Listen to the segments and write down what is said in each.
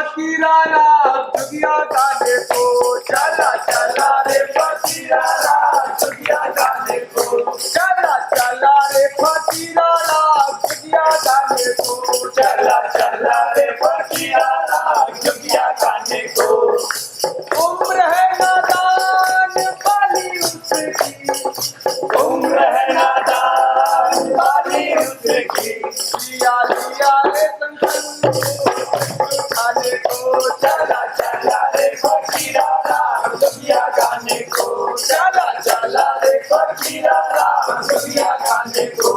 फकीराना दुनिया गाने को, चला चला रे फकीराना दुनिया गाने को, चला चला रे फकीराना दुनिया गाने को, चला चला रे फकीराना दुनिया गाने को। उम्र है नादान बाली उसकी, उम्र है नादान बाली उसकी, लिया लिया रे गाने को, चला चला रे फकीराना दुनिया गाने को, चला चला रे फकीराना दुनिया गाने को।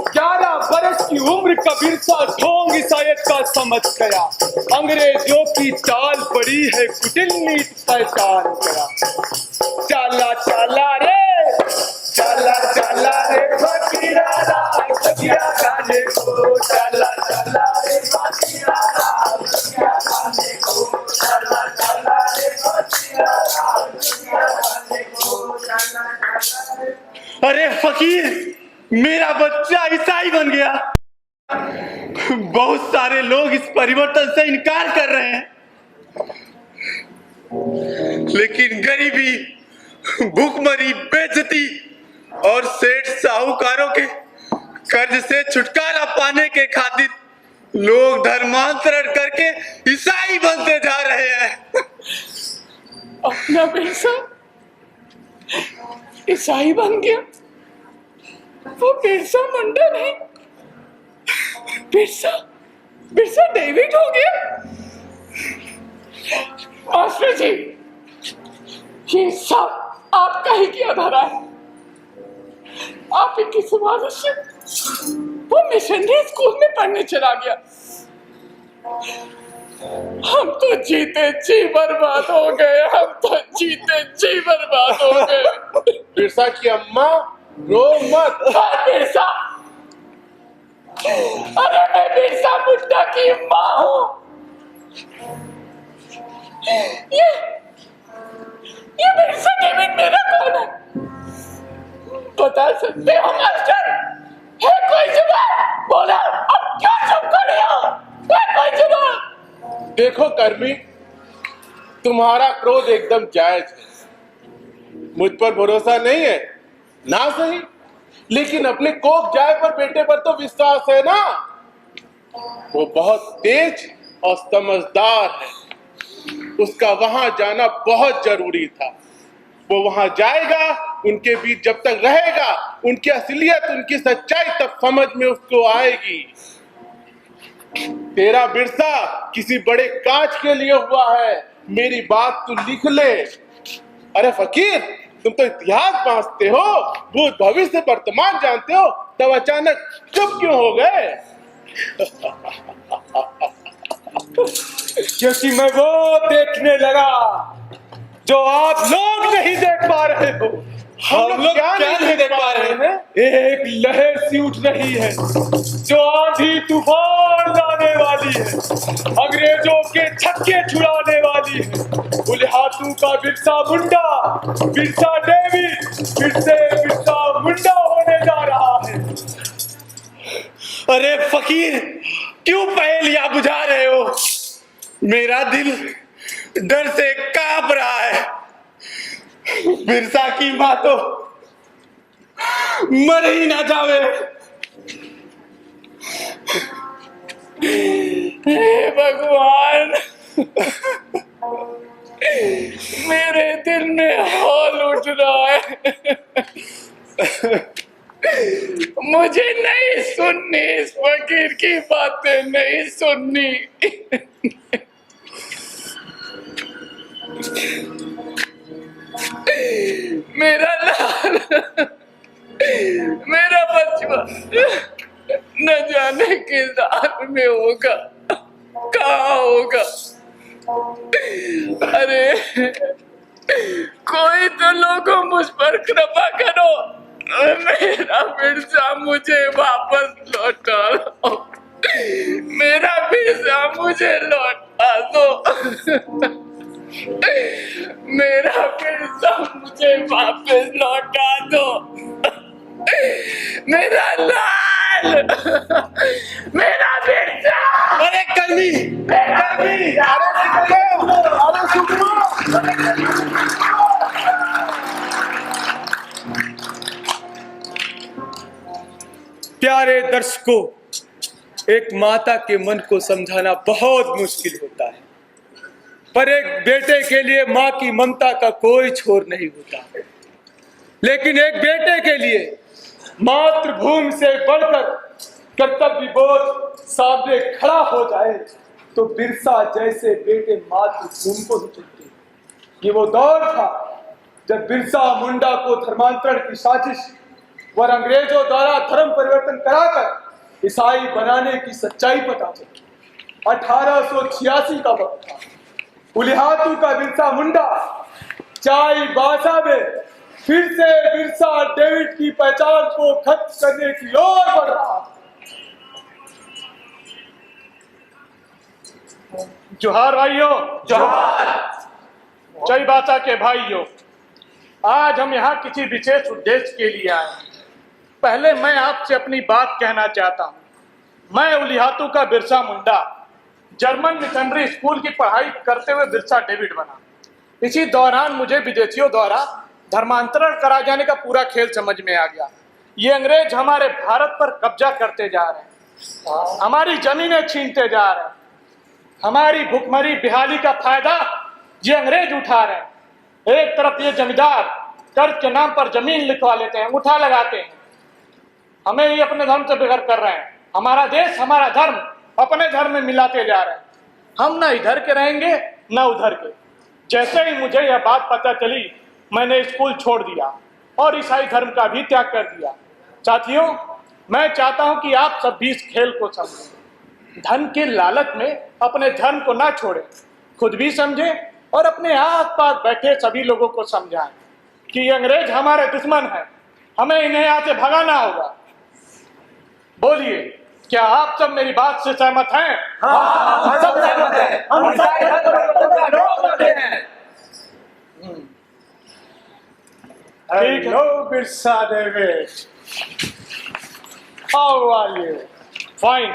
11 बरस की उम्र का बिरसा ढोंग ईसाईयत का समझ गया, अंग्रेजों की चाल बड़ी है कुटिल नीत पहचान गया। चला चला रे फकीराना दुनिया गाने को, चला चला रे फकीराना दुनिया गाने को, चला चला रे फकीराना दुनिया गाने को, चला चला रे। अरे फकीर, मेरा बच्चा ईसाई बन गया। बहुत सारे लोग इस परिवर्तन से इनकार कर रहे हैं, लेकिन गरीबी, भूखमरी, बेइज्जती और सेठ साहूकारों के कर्ज से छुटकारा पाने के खातिर लोग धर्मांतरण करके ईसाई बनते जा रहे हैं। अपना बिरसा ईसाई बन गया, वो बिरसा मुंडा नहीं, बिरसा डेविड हो गया। मास्टर जी, ये सब आपका ही किया धरा है। आप ही की समाज से वो मिशनरी स्कूल में पढ़ने चला गया। हम तो जीते जी बर्बाद हो गए, हम तो जीते जी बर्बाद हो गए। बिरसा की अम्मा रो मत। बिरसा, अरे मैं बिरसा मुंडा की माँ हूँ। ये बिरसा डेविड मेरा कौन है? बता सकते हो मास्टर? है कोई जवाब? बोला, अब क्या चुप खड़े हो? है कोई जवाब? देखो कर्मी, तुम्हारा क्रोध एकदम जायज है। मुझ पर भरोसा नहीं है ना सही, लेकिन अपने कोक जाय पर बेटे पर तो विश्वास है ना। वो बहुत तेज और समझदार है, उसका वहां जाना बहुत जरूरी था। वो वहां जाएगा, उनके बीच जब तक रहेगा, उनकी असलियत, उनकी सच्चाई तब समझ में उसको आएगी। तेरा बिरसा किसी बड़े काज के लिए हुआ है, मेरी बात तू लिख ले। अरे फकीर, तुम तो इतिहास पढ़ते हो, भूत भविष्य वर्तमान जानते हो, तब अचानक चुप क्यों हो गए? क्योंकि मैं वो देखने लगा जो आप लोग नहीं देख पा रहे हो। हम लोग क्या नहीं देख पा रहे हैं? एक लहर सी उठ रही है जो आंधी तूफान लाने वाली है, अंग्रेजों के छक्के छुड़ाने वाली है। बुलिहातू का बिरसा मुंडा, बिरसा डेविड फिर से बिरसा मुंडा होने जा रहा है। अरे फकीर, क्यों पहेलियां बुझा रहे हो? मेरा दिल डर से कांप रहा है। बिरसा की मां तो मर ही ना जावे। हे भगवान, मेरे दिल में हौल उठ रहा है। मुझे नहीं सुननी, इस फकीर की बातें नहीं सुननी। मेरा लाल, मेरा बचवा न जाने किस हाल में होगा, कहाँ होगा। अरे कोई तो लोगों मुझ पर कृपा करो, मेरा बिरसा मुझे वापस लौटा दो, मेरा बिरसा मुझे लौटा दो, मेरा बिरसा मुझे वापस लौटा दो, मेरा लाल, मेरा बिरसा। अरे बेगर्मी बेगर्मी। अरे सुखमा। प्यारे दर्शकों, एक माता के मन को समझाना बहुत मुश्किल होता है, पर एक बेटे के लिए माँ की ममता का कोई छोर नहीं होता। लेकिन एक बेटे के लिए मातृभूमि से बढ़कर कर्तव्य बोध सामने खड़ा हो जाए तो बिरसा जैसे बेटे मातृभूमि को ही चुनते हैं। ये वो दौर था जब बिरसा मुंडा को धर्मांतरण की साजिश और अंग्रेजों द्वारा धर्म परिवर्तन कराकर ईसाई बनाने की सच्चाई पता चली। 1886 का वक्त था। उलिहातू का बिरसा मुंडा चाई बासा में फिर से बिरसा डेविड की पहचान को खत्म करने की ओर बढ़ रहा। जोहार भाइयों, जोहार। जय बाचा के भाइयों, आज हम यहाँ किसी विशेष उद्देश्य के लिए आए हैं। पहले मैं आपसे अपनी बात कहना चाहता हूँ। मैं उलिहातू का Birsa Munda German missionary school की पढ़ाई करते हुए बिरसा डेविड बना। इसी दौरान मुझे विदेशियों द्वारा धर्मांतरण करा जाने का पूरा खेल समझ में आ गया। ये अंग्रेज हमारे भारत पर कब्जा करते जा रहे हैं, हमारी जमीनें छीनते जा रहे हैं, हमारी भुखमरी बिहाली का फायदा ये अंग्रेज उठा रहे हैं। एक तरफ ये जमींदार कर्ज के नाम पर जमीन लिखवा लेते हैं, उठा लगाते हैं, हमें ही अपने धर्म से बेघर कर रहे हैं। हमारा देश, हमारा धर्म अपने धर्म में मिलाते जा रहे हैं। हम ना इधर के रहेंगे ना उधर के। जैसे ही मुझे यह बात पता चली, मैंने स्कूल छोड़ दिया और ईसाई धर्म का भी त्याग कर दिया। साथियों, मैं चाहता हूं कि आप सब भी इस खेल को समझें। धन के लालच में अपने धर्म को ना छोड़ें, खुद भी समझें और अपने आस-पास बैठे सभी लोगों को समझाएं कि ये अंग्रेज हमारे दुश्मन हैं, हमें इन्हें यहाँ से भगाना होगा। बोलिए, क्या आप सब मेरी बात से सहमत हैं? हाँ, सब सहमत हैं। हम ईसाई धर्म का विरोध करते हैं। Hello, Birsa David. How are you? Fine,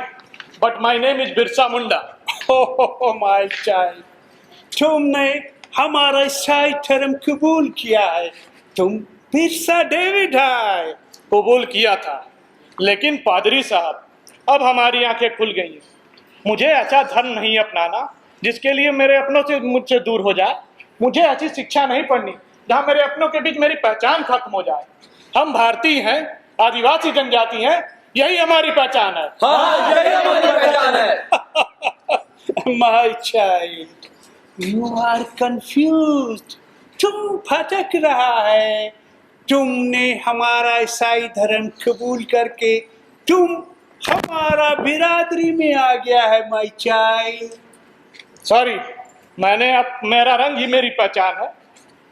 but my name is Birsa Munda. Oh, my child, तुमने हमारा ईसाई धर्म कबूल किया है। तुम बिरसा डेविड है। कबूल किया था, लेकिन पादरी साहब, अब हमारी आंखें खुल गई। मुझे ऐसा धर्म नहीं अपनाना जिसके लिए मेरे अपनों से मुझसे दूर हो जाए। मुझे ऐसी शिक्षा नहीं पढ़नी जहाँ मेरे अपनों के बीच मेरी पहचान खत्म हो जाए। हम भारतीय हैं, आदिवासी जनजाति हैं, यही हमारी पहचान है। हाँ, यही हमारी पहचान है। My child, you are confused. तुम भटक रहा है। तुमने हमारा ईसाई धर्म कबूल करके तुम हमारा बिरादरी में आ गया है, my child. सॉरी, मेरा रंग ही मेरी पहचान है।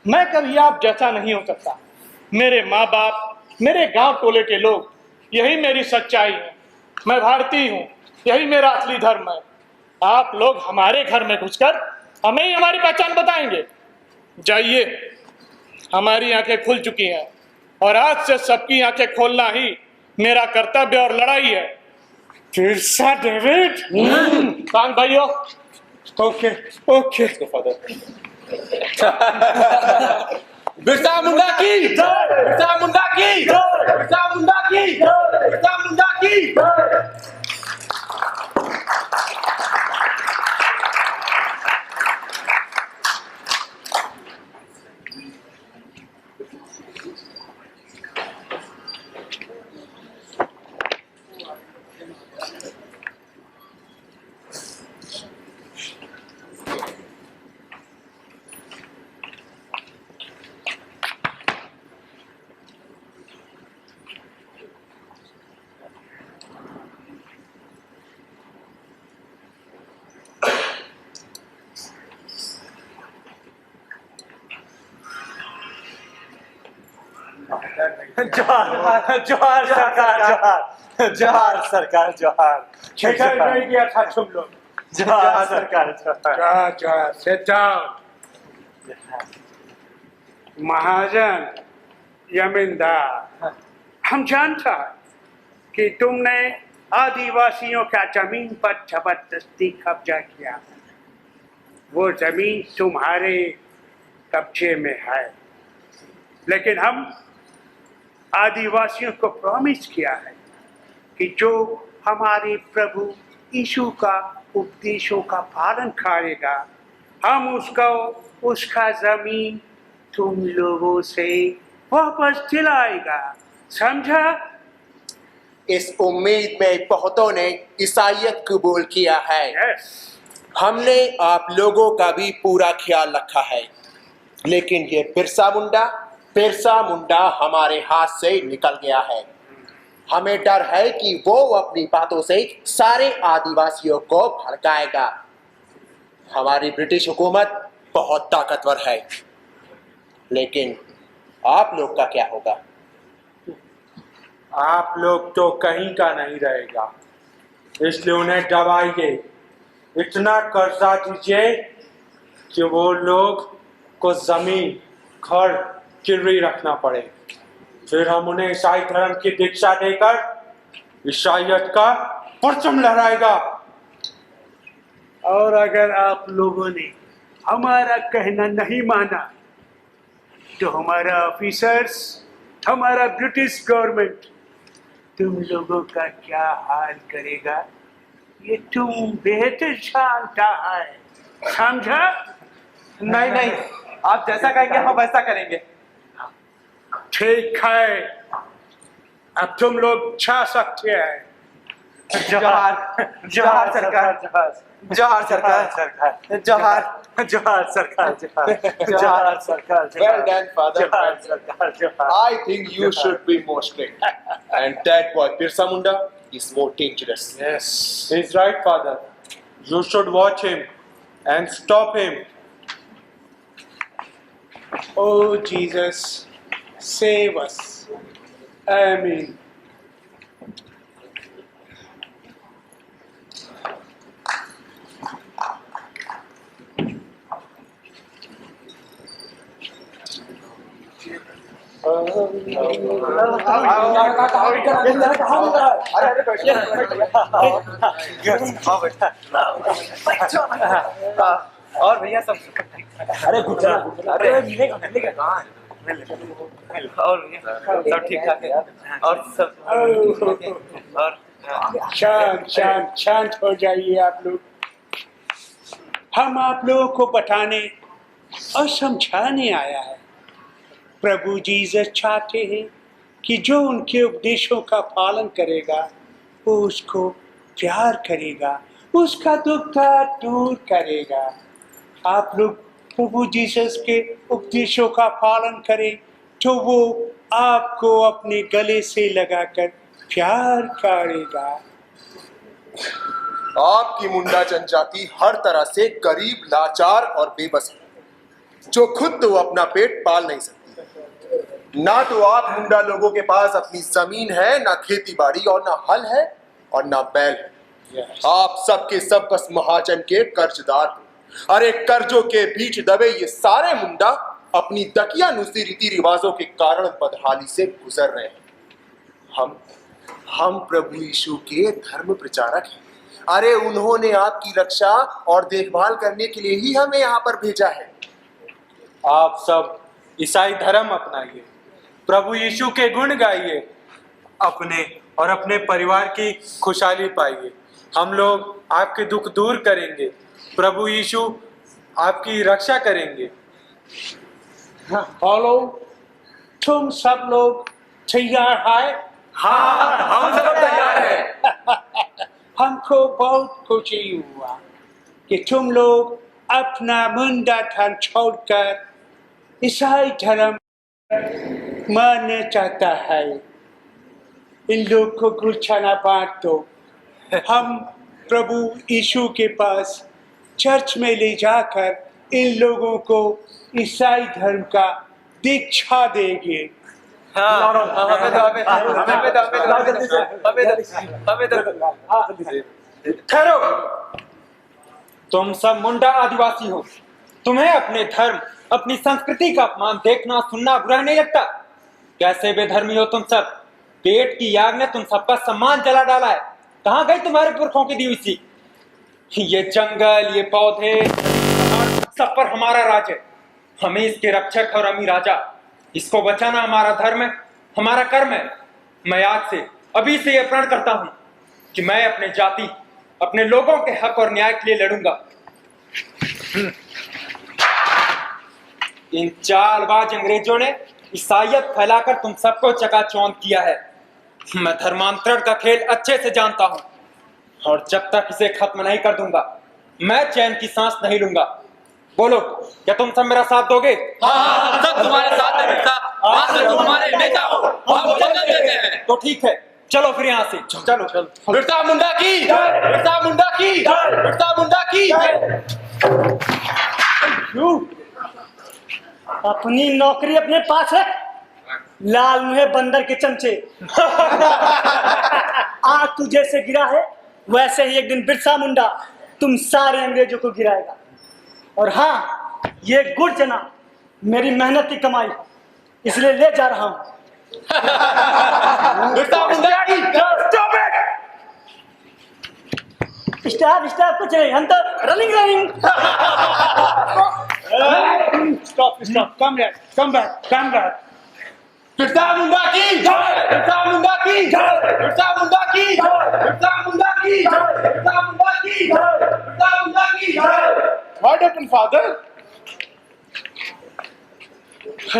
मैं कभी आप जैसा नहीं हो सकता। मेरे माँ बाप, मेरे गांव टोले के लोग, यही मेरी सच्चाई है। मैं भारतीय हूँ, यही मेरा असली धर्म है। आप लोग हमारे घर में घुसकर हमें ही हमारी पहचान बताएंगे? जाइए, हमारी आंखें खुल चुकी हैं और आज से सबकी आंखें खोलना ही मेरा कर्तव्य और लड़ाई है। बिरसा डेविड? कांग भाइयों, ओके। बिरसा मुंडा की, बिरसा मुंडा की, बिरसा मुंडा की, बिरसा मुंडा की। जोहार सरकार, जोहार सरकार, जोहार। इधर नहीं गया था तुम लोग। जोहार सरकार, जोहार। Sit down. महाजन, जमींदार, हम जानता है कि तुमने आदिवासियों का जमीन पर जबरदस्ती कब्जा किया। वो जमीन तुम्हारे कब्जे में है, लेकिन हम आदिवासियों को प्रॉमिस किया है कि जो हमारे प्रभु यीशु का उपदेशों का पालन करेगा, हम उसका जमीन तुम लोगों से वापस दिलाएगा। समझा? इस उम्मीद में बहुतों ने ईसाईयत कबूल किया है। यस। हमने आप लोगों का भी पूरा ख्याल रखा है, लेकिन ये बिरसा मुंडा हमारे हाथ से निकल गया है। हमें डर है कि वो अपनी बातों से सारे आदिवासियों को भड़काएगा। हमारी ब्रिटिश हुकूमत बहुत ताकतवर है, लेकिन आप लोग का क्या होगा? आप लोग तो कहीं का नहीं रहेगा, इसलिए उन्हें दबाइए, इतना कर्जा दीजिए कि वो लोग को जमीन घर गिरवी रखना पड़े, फिर हम उन्हें ईसाई धर्म की दीक्षा देकर ईसाईयत का परचम लहराएगा। और अगर आप लोगों ने हमारा कहना नहीं माना तो हमारा ऑफिसर्स, हमारा ब्रिटिश गवर्नमेंट तुम लोगों का क्या हाल करेगा, ये तुम बेहतर जानता है। समझा? नहीं, आप जैसा कहेंगे हम वैसा करेंगे। ठीक है, अब तुम लोग जा सकते हैं। जोहार जोहार सरकार, जोहार सरकार, जोहार जोहार सरकार, जोहार सरकार। Well done, father. I think you should be more strict. And that boy Birsa Munda is more dangerous. Yes. He's right, father. You should watch him and stop him. Oh Jesus, save us. Amen. और भैया सब अरे गुजरा अरे मिलेगा कहाँ और सब ठीक ठाक है और सब और शांत हो जाइए आप लोग। हम आप लोगों को बताने और समझाने आया है। प्रभु जीसस चाहते हैं कि जो उनके उपदेशों का पालन करेगा वो उसको प्यार करेगा, उसका दुख दूर करेगा। आप लोग प्रभु जीसस के उपदेशों का पालन करें तो वो आपको अपने गले से लगाकर प्यार करेगा। आपकी मुंडा जनजाति हर तरह से गरीब, लाचार और बेबस है, जो खुद तो अपना पेट पाल नहीं सकती। ना तो आप मुंडा लोगों के पास अपनी जमीन है, ना खेती बाड़ी और ना हल है और ना बैल है। आप सबके सब बस महाजन के कर्जदार हो। अरे कर्जों के बीच दबे ये सारे मुंडा अपनी दकियानुसी रीति रिवाजों के कारण बदहाली से गुजर रहे हैं। हम प्रभु यीशु के धर्म प्रचारक हैं। अरे उन्होंने आपकी रक्षा और देखभाल करने के लिए ही हमें यहाँ पर भेजा है। आप सब ईसाई धर्म अपनाइए, प्रभु यीशु के गुण गाइए, अपने और अपने परिवार की खुशहाली पाइए। हम लोग आपके दुख दूर करेंगे, प्रभु यीशु आपकी रक्षा करेंगे। हेलो, तुम सब लोग तैयार है? हाँ हम सब तैयार हैं। हमको बहुत खुशी हुआ कि तुम लोग अपना मुंडा धर्म छोड़कर ईसाई धर्म मानना चाहता है। इन लोग को गुच्छा बांट दो। हम प्रभु यीशु के पास चर्च में ले जाकर इन लोगों को ईसाई धर्म का दीक्षा देंगे। ठहरो, तुम सब मुंडा आदिवासी हो, तुम्हें अपने धर्म, अपनी संस्कृति का अपमान देखना सुनना बुरा नहीं लगता? कैसे बेधर्मी हो तुम सब। पेट की आग ने तुम सबका सम्मान जला डाला है। कहाँ गई तुम्हारे पुरखों की दी हुई सीख? ये जंगल, ये पौधे, सब पर हमारा राज है। हमें इसके रक्षक और अमी राजा, इसको बचाना हमारा धर्म है, हमारा कर्म है। मैं आज से, अभी से यह प्रण करता हूं कि मैं अपने जाति, अपने लोगों के हक और न्याय के लिए लड़ूंगा। इन चालबाज अंग्रेजों ने ईसाइयत फैलाकर तुम सबको चकाचौंध किया है। मैं धर्मांतरण का खेल अच्छे से जानता हूं, और जब तक इसे खत्म नहीं कर दूंगा, मैं चैन की सांस नहीं लूंगा। बोलो, क्या तुम सब मेरा साथ दोगे? हाँ, सब तुम्हारे साथ है बेटा। आज से तुम हमारे नेता हो, हम वचन देते हैं। तो ठीक है, चलो फिर यहाँ से। चलो चलो। बिरसा मुंडा की, बिरसा मुंडा की, बिरसा मुंडा की। अपनी नौकरी अपने पास रख, लाल मुहे बंदर के चमचे। आज तू जैसे गिरा है, वैसे ही एक दिन बिरसा मुंडा तुम सारे अंग्रेजों को गिराएगा। और हाँ, ये गुड़ चना मेरी मेहनत की कमाई, इसलिए ले जा रहा हूं। बिरसा मुंडा की, स्टॉप स्टॉप कुछ नहीं, हम तो running. Stop, come back. Birsa Munda की, बिरसा मुंडा की, बिरसा मुंडा की, बिरसा मुंडा की, बिरसा मुंडा की, बिरसा मुंडा की। What happened, father?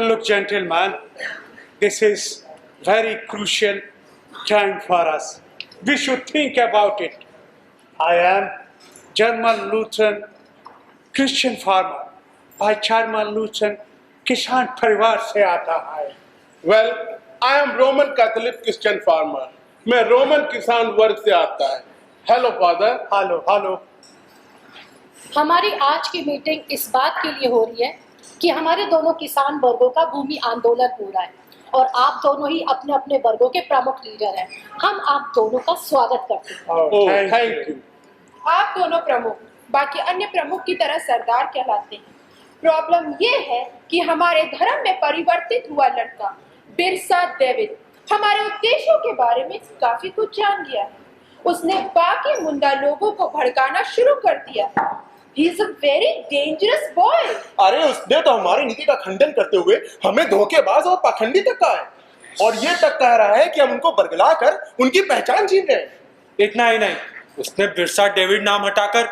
Look, gentlemen, this is very crucial time for us. We should think about it. I am German Lutheran Christian farmer. By German Lutheran किसान परिवार से आता है। Well, I am Roman Catholic Christian farmer. मैं Roman किसान वर्ग से आता है। Hello, father. हेलो। हमारी आज की मीटिंग इस बात के लिए हो रही है कि हमारे दोनों किसान वर्गों का भूमि आंदोलन हो रहा है, और आप दोनों ही अपने अपने वर्गों के प्रमुख लीडर हैं। हम आप दोनों का स्वागत करते हैं। Thank you. आप दोनों प्रमुख बाकी अन्य प्रमुख की तरह सरदार कहलाते हैं। प्रॉब्लम ये है कि हमारे धर्म में परिवर्तित हुआ लड़का बिरसा डेविड हमारे उद्देश्यों के बारे में काफी कुछ जान गया है। उसने बाकी मुंडा लोगों को भड़काना शुरू कर दिया। He is a very dangerous boy. अरे उसने तो हमारी नीति का खंडन करते हुए हमें धोखेबाज और पाखंडी तक कहा है, और ये तक कह रहा है कि हम उनको बरगला कर उनकी पहचान छीन रहे हैं। इतना ही नहीं, उसने बिरसा डेविड नाम हटाकर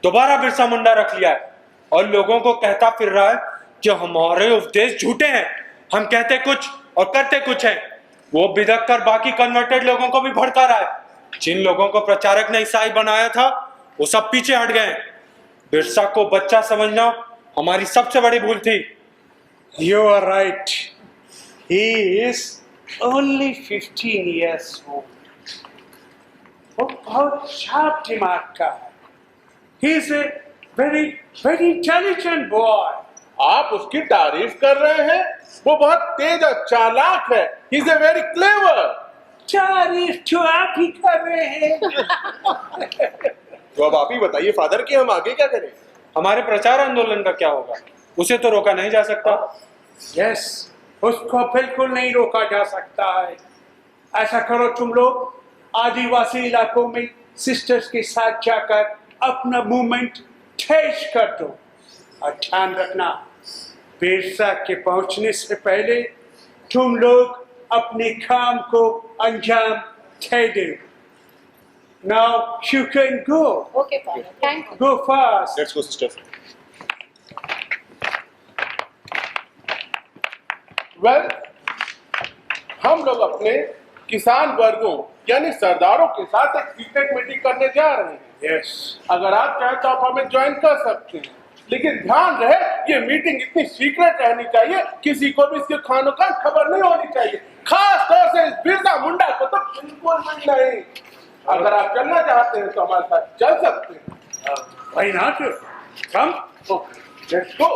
दोबारा बिरसा मुंडा रख लिया है, और लोगों को कहता फिर रहा है कि हमारे उपदेश झूठे हैं, हम कहते कुछ और करते कुछ हैं। वो बिदक कर बाकी कन्वर्टेड लोगों को भी भड़का रहा है। जिन लोगों को प्रचारक ने ईसाई बनाया था, वो सब पीछे हट गए। बिरसा को बच्चा समझना हमारी सबसे बड़ी भूल थी। You are right. He is only 15 years old. वो बहुत शार्प दिमाग का है। He is a very intelligent boy. आप उसकी तारीफ कर रहे हैं? वो बहुत तेज और चालाक है। He is a very clever. तारीफ तो आप ही कर रहे हैं। तो अब आप ही बताइए फादर कि हम आगे क्या करें? हमारे प्रचार आंदोलन का क्या होगा? उसे तो रोका नहीं जा सकता। यस, उसको बिल्कुल नहीं रोका जा सकता है। ऐसा करो तुम लोग, आदिवासी इलाकों में सिस्टर्स के साथ जाकर अपना मूवमेंट तेज कर दो, और ध्यान रखना, बिरसा के पहुंचने से पहले तुम लोग अपने काम को अंजाम दे दो। Now you can go. Okay, father. Thank you. Go fast. Let's go, sisters. Well, हम लोग अपने किसान वर्गों यानी सरदारों के साथ एक सीक्रेट मीटिंग करने जा रहे हैं। Yes. अगर आप चाहें तो आप हमें ज्वाइन कर सकते हैं, लेकिन ध्यान रहे ये मीटिंग इतनी सीक्रेट रहनी चाहिए, किसी को भी इसके खानों का खबर नहीं होनी चाहिए, खास तौर से इस बिरसा मुंडा को तो बिल्कुल भी नहीं। अगर आप चलना चाहते हैं तो हमारे साथ चल सकते हैं। Why not? Come. Let's go.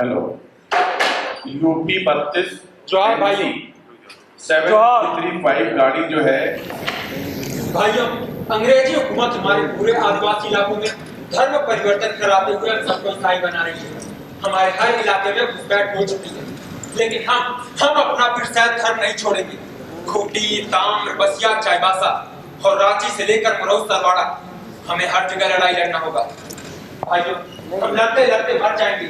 Hello, UP 32 जोहार भाई। 735 गाड़ी जो है भाइयों, अंग्रेजी हुकूमत हमारे पूरे आदिवासी इलाकों में धर्म परिवर्तन कराते हुए सबको ईसाई बना रही है। हमारे हर इलाके में घुसपैठ हो चुकी है, लेकिन हम अपना बिरसा धर्म नहीं छोड़ेंगे। खूंटी, ताम्र, बसिया, चाईबासा और रांची से लेकर मरौज तरवाड़ा, हमें हर जगह लड़ाई लड़ना होगा। भाइयों, हम लड़ते लड़ते मर जाएंगे,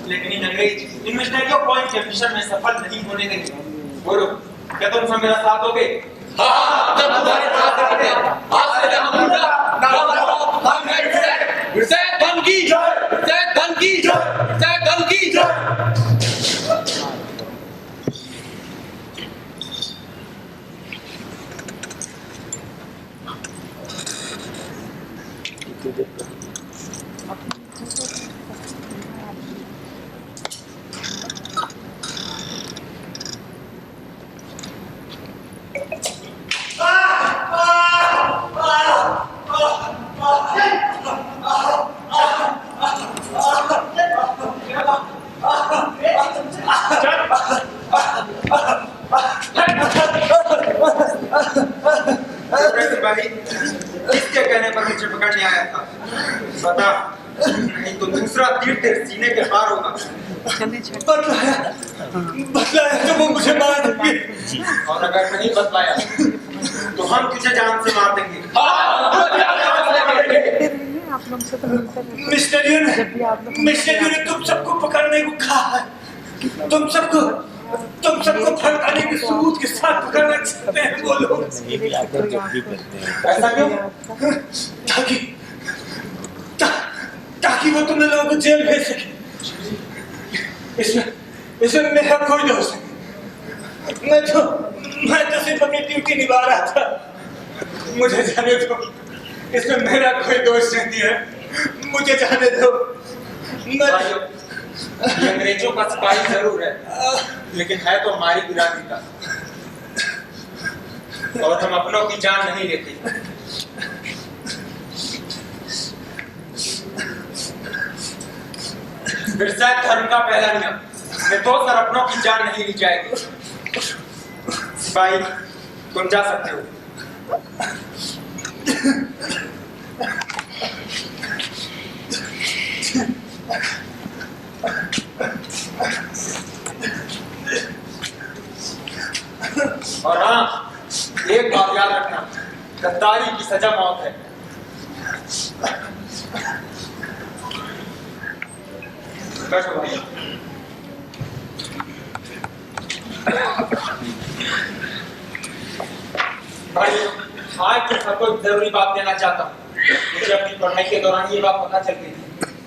लेकिन इन अंग्रेज इन मिशनरियों को इनके मिशन में सफल नहीं होने देंगे। बोलो, क्या तुम सब मेरा साथ दोगे? हाँ, सब तुम्हारे साथ देंगे। आज से हम धन की जय, धन की जय, धन की जय। किसके कहने पर मुझे पकड़ने आया था? बता, नहीं तो दूसरा तीर तेरे सीने के पार होगा। बतलाया तो वो मुझे मार देंगे, और अगर नहीं बतलाया तो हम तुझे जान से मार देंगे। मिशनरियों ने तुम सबको पकड़ने को कहा है। तुम सबको भड़काने के सबूत के साथ पकड़ना चाहते हैं वो लोग। ऐसा क्यों? ताकि वो तुम लोगों को जेल भेज सके। इसमें मेरा कोई दोष नहीं। मैं तो सिर्फ अपनी ड्यूटी निभा रहा था। मुझे जाने दो, इसमें मेरा कोई दोष नहीं है। मुझे जाने दो। ये अंग्रेजों का सिपाही जरूर है, लेकिन है तो हमारी बिरादरी का, और हम अपनों की जान नहीं लेते। बिरसा धर्म का पहला नियम, निर्दोष और अपनों की जान नहीं ली जाएगी। सिपाही, तुम जा सकते हो। और हाँ, एक बात याद रखना, गद्दारी की सजा मौत है। बैठो भाई। भाई, आज तो सबको जरूरी बात देना चाहता हूँ। मुझे अपनी पढ़ाई के दौरान ये बात पता चल गई थी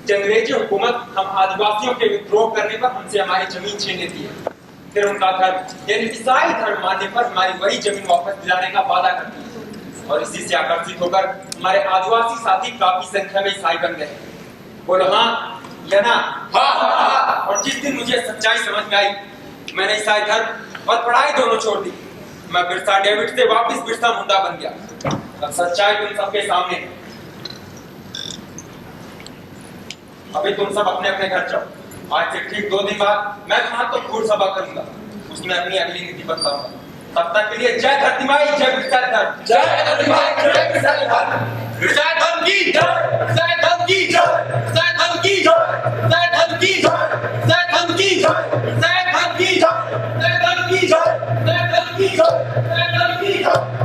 कि अंग्रेजी हुकूमत हम आदिवासियों के विद्रोह करने पर हमसे हमारी जमीन छीन लेती है, फिर उनका धर्म यानी ईसाई धर्म मानने पर हमारी वही जमीन वापस दिलाने का वादा करती है। और इसी से आकर्षित होकर हमारे आदिवासी साथी काफी संख्या में ईसाई बन गए। बोलो हाँ या ना? हाँ। और जिस दिन मुझे सच्चाई समझ में आई, मैंने ईसाई धर्म और पढ़ाई दोनों छोड़ दी। मैं बिरसा डेविड से वापस बिरसा मुंडा बन गया। अब सच्चाई तुम सबके सामने है। अभी तुम सब अपने अपने घर जाओ। आज से ठीक 2 दिन बाद मैं वहां तो घोर सभा करूंगा, उसमें अपनी अगली नीति बताऊंगा। तब तक के लिए जय धरती माई, जय बिरसा धर्म, जय धरती माई, जय बिरसा धर्म, बिरसा धर्म की जय, जय धर्म की जय, जय धर्म की जय, जय धर्म की जय, जय धर्म की जय, जय धर्म की जय, जय धर्म की जय, जय धर्म की जय, जय धर्म की जय।